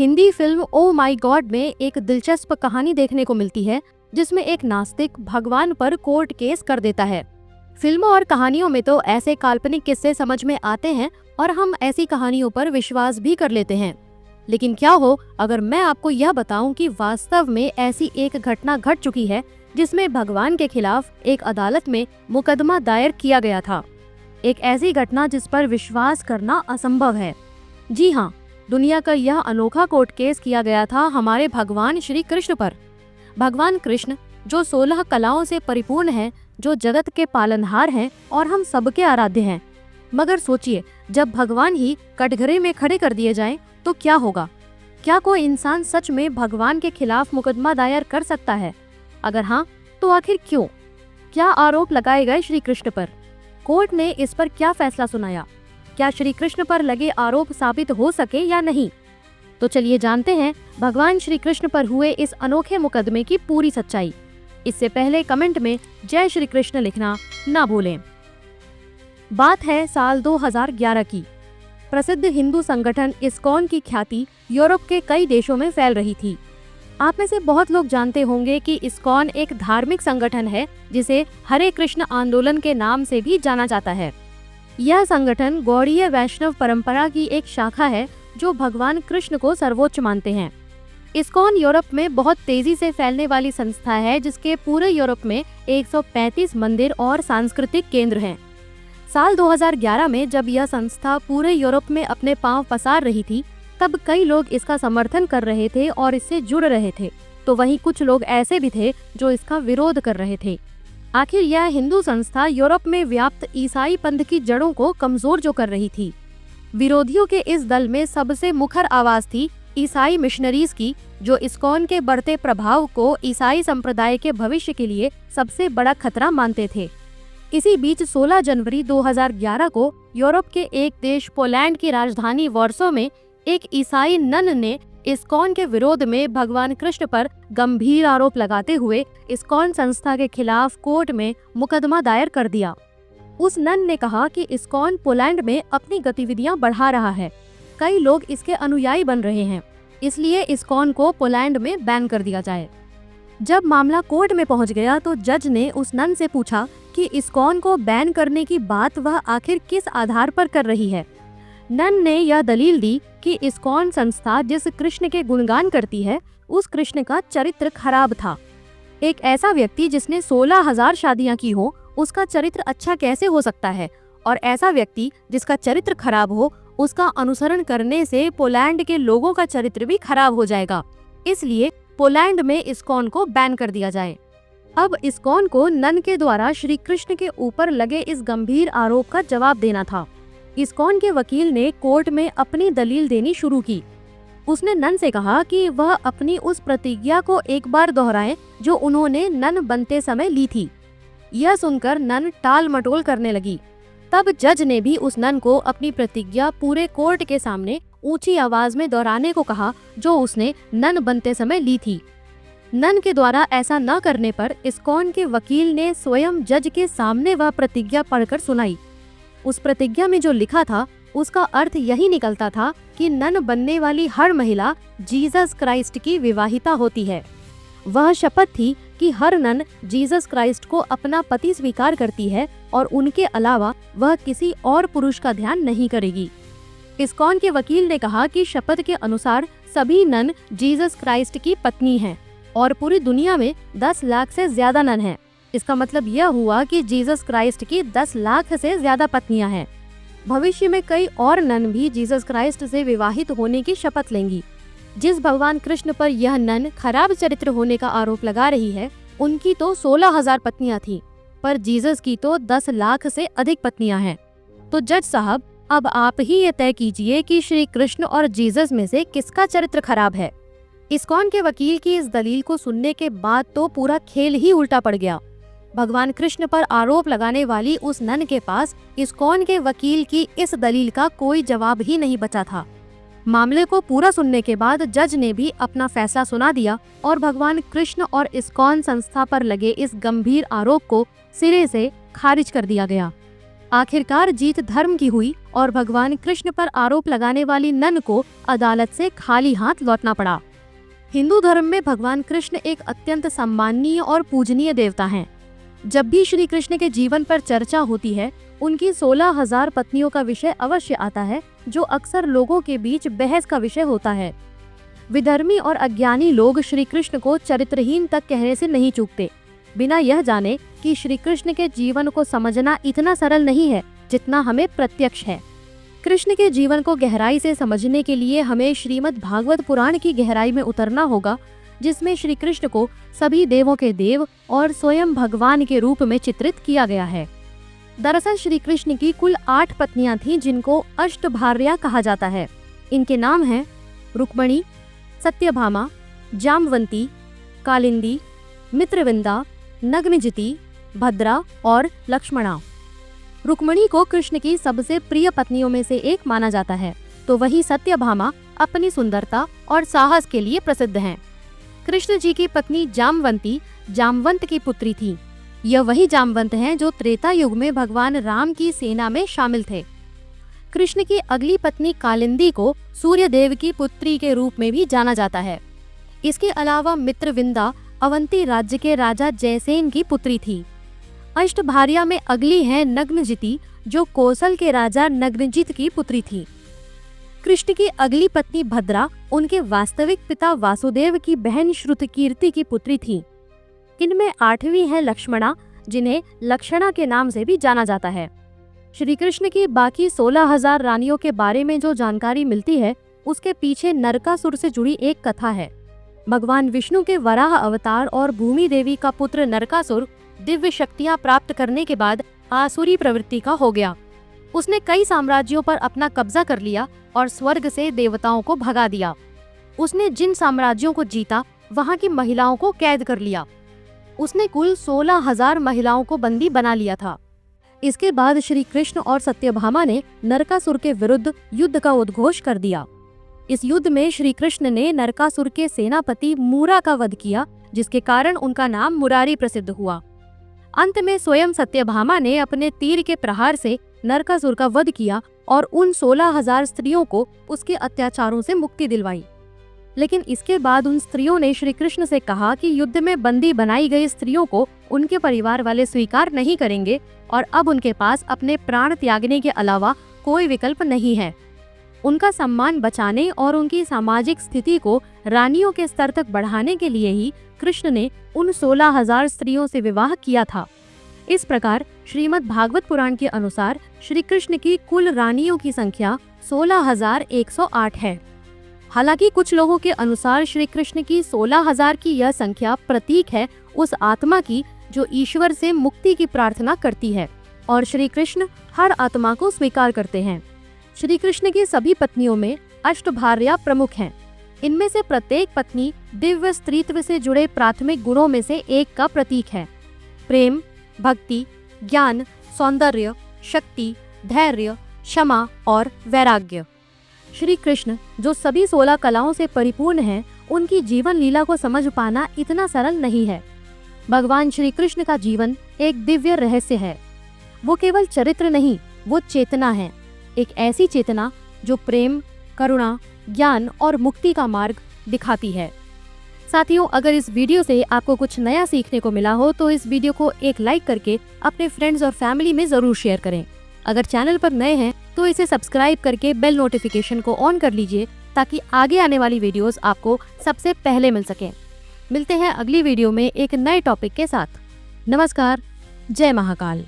Hindi film ओ माई God में एक दिलचस्प कहानी देखने को मिलती है जिसमें एक नास्तिक भगवान पर कोर्ट केस कर देता है। फिल्मों और कहानियों में तो ऐसे काल्पनिक किस्से समझ में आते हैं और हम ऐसी कहानियों पर विश्वास भी कर लेते हैं। लेकिन क्या हो अगर मैं आपको यह बताऊं कि वास्तव में ऐसी एक घटना घट चुकी है जिसमें भगवान के खिलाफ एक अदालत में मुकदमा दायर किया गया था। एक ऐसी घटना जिस पर विश्वास करना असंभव है। जी हाँ, दुनिया का यह अनोखा कोर्ट केस किया गया था हमारे भगवान श्री कृष्ण पर। भगवान कृष्ण जो 16 कलाओं से परिपूर्ण हैं, जो जगत के पालनहार हैं और हम सबके आराध्य हैं। मगर सोचिए, जब भगवान ही कटघरे में खड़े कर दिए जाएं, तो क्या होगा? क्या कोई इंसान सच में भगवान के खिलाफ मुकदमा दायर कर सकता है? अगर हाँ, तो आखिर क्यों? क्या आरोप लगाए गए श्री कृष्ण पर? कोर्ट ने इस पर क्या फैसला सुनाया? क्या श्री कृष्ण पर लगे आरोप साबित हो सके या नहीं? तो चलिए जानते हैं भगवान श्री कृष्ण पर हुए इस अनोखे मुकदमे की पूरी सच्चाई। इससे पहले कमेंट में जय श्री कृष्ण लिखना ना भूलें। बात है साल 2011 की। प्रसिद्ध हिंदू संगठन इस्कॉन की ख्याति यूरोप के कई देशों में फैल रही थी। आप में से बहुत लोग जानते होंगे कि इस्कॉन एक धार्मिक संगठन है जिसे हरे कृष्ण आंदोलन के नाम से भी जाना जाता है। यह संगठन गौड़ीय वैष्णव परंपरा की एक शाखा है जो भगवान कृष्ण को सर्वोच्च मानते हैं। इस्कॉन यूरोप में बहुत तेजी से फैलने वाली संस्था है जिसके पूरे यूरोप में 135 मंदिर और सांस्कृतिक केंद्र हैं। साल 2011 में जब यह संस्था पूरे यूरोप में अपने पांव पसार रही थी, तब कई लोग इसका समर्थन कर रहे थे और इससे जुड़ रहे थे, तो वहीं कुछ लोग ऐसे भी थे जो इसका विरोध कर रहे थे। आखिर यह हिंदू संस्था यूरोप में व्याप्त ईसाई पंथ की जड़ों को कमजोर जो कर रही थी। विरोधियों के इस दल में सबसे मुखर आवाज थी ईसाई मिशनरीज की, जो इस्कॉन के बढ़ते प्रभाव को ईसाई संप्रदाय के भविष्य के लिए सबसे बड़ा खतरा मानते थे। इसी बीच 16 जनवरी 2011 को यूरोप के एक देश पोलैंड की राजधानी वार्सो में एक ईसाई नन ने इस्कॉन के विरोध में भगवान कृष्ण पर गंभीर आरोप लगाते हुए इस्कॉन संस्था के खिलाफ कोर्ट में मुकदमा दायर कर दिया। उस नन ने कहा कि इस्कॉन पोलैंड में अपनी गतिविधियां बढ़ा रहा है, कई लोग इसके अनुयायी बन रहे हैं, इसलिए इस्कॉन को पोलैंड में बैन कर दिया जाए। जब मामला कोर्ट में पहुंच गया तो जज ने उस नन से पूछा कि इस्कॉन को बैन करने की बात वह आखिर किस आधार पर कर रही है। नन ने यह दलील दी कि इस्कॉन संस्था जिस कृष्ण के गुणगान करती है, उस कृष्ण का चरित्र खराब था। एक ऐसा व्यक्ति जिसने 16,000 शादियां की हो, उसका चरित्र अच्छा कैसे हो सकता है? और ऐसा व्यक्ति जिसका चरित्र खराब हो, उसका अनुसरण करने से पोलैंड के लोगों का चरित्र भी खराब हो जाएगा। इसलिए पोलैंड में इस्कॉन को बैन कर दिया जाए। अब इस्कॉन को नन के द्वारा श्री कृष्ण के ऊपर लगे इस गंभीर आरोप का जवाब देना था। इस्कॉन के वकील ने कोर्ट में अपनी दलील देनी शुरू की। उसने नन से कहा कि वह अपनी उस प्रतिज्ञा को एक बार दोहराएं जो उन्होंने नन बनते समय ली थी। यह सुनकर नन टाल मटोल करने लगी। तब जज ने भी उस नन को अपनी प्रतिज्ञा पूरे कोर्ट के सामने ऊंची आवाज में दोहराने को कहा जो उसने नन बनते समय ली थी। नन के द्वारा ऐसा न करने पर इस्कॉन के वकील ने स्वयं जज के सामने वह प्रतिज्ञा पढ़कर सुनाई। उस प्रतिज्ञा में जो लिखा था उसका अर्थ यही निकलता था कि नन बनने वाली हर महिला जीसस क्राइस्ट की विवाहिता होती है। वह शपथ थी कि हर नन जीसस क्राइस्ट को अपना पति स्वीकार करती है और उनके अलावा वह किसी और पुरुष का ध्यान नहीं करेगी। इस्कॉन के वकील ने कहा कि शपथ के अनुसार सभी नन जीसस क्राइस्ट की पत्नी हैं और पूरी दुनिया में 10 लाख से ज्यादा नन हैं। इसका मतलब यह हुआ कि जीसस क्राइस्ट की 10 लाख से ज्यादा पत्नियां हैं। भविष्य में कई और नन भी जीसस क्राइस्ट से विवाहित होने की शपथ लेंगी। जिस भगवान कृष्ण पर यह नन खराब चरित्र होने का आरोप लगा रही है, उनकी तो 16,000 पत्नियां थी, पर जीसस की तो 10 लाख से अधिक पत्नियां हैं। तो जज साहब, अब आप ही ये तय कीजिए कि श्री कृष्ण और जीसस में से किसका चरित्र खराब है। इस्कॉन के वकील की इस दलील को सुनने के बाद तो पूरा खेल ही उल्टा पड़ गया। भगवान कृष्ण पर आरोप लगाने वाली उस नन के पास इस्कॉन के वकील की इस दलील का कोई जवाब ही नहीं बचा था। मामले को पूरा सुनने के बाद जज ने भी अपना फैसला सुना दिया और भगवान कृष्ण और इस्कॉन संस्था पर लगे इस गंभीर आरोप को सिरे से खारिज कर दिया गया। आखिरकार जीत धर्म की हुई और भगवान कृष्ण पर आरोप लगाने वाली नन को अदालत से खाली हाथ लौटना पड़ा। हिंदू धर्म में भगवान कृष्ण एक अत्यंत सम्माननीय और पूजनीय देवता हैं। जब भी श्री कृष्ण के जीवन पर चर्चा होती है, उनकी 16,000 पत्नियों का विषय अवश्य आता है, जो अक्सर लोगों के बीच बहस का विषय होता है। विधर्मी और अज्ञानी लोग श्री कृष्ण को चरित्रहीन तक कहने से नहीं चूकते, बिना यह जाने कि श्री कृष्ण के जीवन को समझना इतना सरल नहीं है जितना हमें प्रत्यक्ष है। कृष्ण के जीवन को गहराई से समझने के लिए हमें श्रीमद् भागवत पुराण की गहराई में उतरना होगा, जिसमें श्री कृष्ण को सभी देवों के देव और स्वयं भगवान के रूप में चित्रित किया गया है। दरअसल श्री कृष्ण की कुल 8 पत्नियां थीं, जिनको अष्टभार्या कहा जाता है। इनके नाम हैं रुक्मणी, सत्यभामा, जामवंती, कालिंदी, मित्रविंदा, नग्नजिति, भद्रा और लक्ष्मणा। रुक्मणी को कृष्ण की सबसे प्रिय पत्नियों में से एक माना जाता है, तो वही सत्यभामा अपनी सुंदरता और साहस के लिए प्रसिद्ध हैं। कृष्ण जी की पत्नी जामवंती जामवंत की पुत्री थी। यह वही जामवंत हैं जो त्रेता युग में भगवान राम की सेना में शामिल थे। कृष्ण की अगली पत्नी कालिंदी को सूर्यदेव की पुत्री के रूप में भी जाना जाता है। इसके अलावा मित्रविंदा अवंती राज्य के राजा जयसेन की पुत्री थी। अष्टभार्या में अगली है नग्नजिति, जो कौशल के राजा नग्नजित की पुत्री थी। कृष्ण की अगली पत्नी भद्रा उनके वास्तविक पिता वासुदेव की बहन श्रुतकीर्ति की पुत्री थी। इनमें 8वीं है लक्ष्मणा, जिन्हें लक्षणा के नाम से भी जाना जाता है। श्री कृष्ण की बाकी 16,000 रानियों के बारे में जो जानकारी मिलती है, उसके पीछे नरकासुर से जुड़ी एक कथा है। भगवान विष्णु के वराह अवतार और भूमि देवी का पुत्र नरकासुर दिव्य शक्तियां प्राप्त करने के बाद आसुरी प्रवृत्ति का हो गया। उसने कई साम्राज्यों पर अपना कब्जा कर लिया और स्वर्ग से देवताओं को भगा दिया। उसने जिन साम्राज्यों को जीता, वहां की महिलाओं को कैद कर लिया। उसने कुल 16,000 महिलाओं को बंदी बना लिया था। इसके बाद श्री कृष्ण और सत्यभामा ने नरकासुर के विरुद्ध युद्ध का उद्घोष कर दिया। इस युद्ध में श्री कृष्ण ने नरकासुर के सेनापति मूरा का वध किया, जिसके कारण उनका नाम मुरारी प्रसिद्ध हुआ। अंत में स्वयं सत्यभामा ने अपने तीर के प्रहार से नरकासुर का वध किया और उन 16,000 स्त्रियों को उसके अत्याचारों से मुक्ति दिलवाई। लेकिन इसके बाद उन स्त्रियों ने श्री कृष्ण से कहा कि युद्ध में बंदी बनाई गई स्त्रियों को उनके परिवार वाले स्वीकार नहीं करेंगे और अब उनके पास अपने प्राण त्यागने के अलावा कोई विकल्प नहीं है। उनका सम्मान बचाने और उनकी सामाजिक स्थिति को रानियों के स्तर तक बढ़ाने के लिए ही कृष्ण ने उन 16,000 स्त्रियों से विवाह किया था। इस प्रकार श्रीमद् भागवत पुराण के अनुसार श्री कृष्ण की कुल रानियों की संख्या 16,108 है। हालांकि कुछ लोगों के अनुसार श्री कृष्ण की 16,000 की यह संख्या प्रतीक है उस आत्मा की जो ईश्वर से मुक्ति की प्रार्थना करती है, और श्री कृष्ण हर आत्मा को स्वीकार करते हैं। श्री कृष्ण की सभी पत्नियों में अष्टभार्या प्रमुख हैं। इनमें से प्रत्येक पत्नी दिव्य स्त्रीत्व से जुड़े प्राथमिक गुणों में से एक का प्रतीक है। प्रेम, भक्ति, ज्ञान, सौंदर्य, शक्ति, धैर्य, क्षमा और वैराग्य। श्री कृष्ण जो सभी 16 कलाओं से परिपूर्ण हैं, उनकी जीवन लीला को समझ पाना इतना सरल नहीं है। भगवान श्री कृष्ण का जीवन एक दिव्य रहस्य है। वो केवल चरित्र नहीं, वो चेतना है, एक ऐसी चेतना जो प्रेम, करुणा, ज्ञान और मुक्ति का मार्ग दिखाती है। साथियों, अगर इस वीडियो से आपको कुछ नया सीखने को मिला हो तो इस वीडियो को एक लाइक करके अपने फ्रेंड्स और फैमिली में जरूर शेयर करें। अगर चैनल पर नए हैं तो इसे सब्सक्राइब करके बेल नोटिफिकेशन को ऑन कर लीजिए, ताकि आगे आने वाली वीडियोस आपको सबसे पहले मिल सकें। मिलते हैं अगली वीडियो में एक नए टॉपिक के साथ। नमस्कार, जय महाकाल।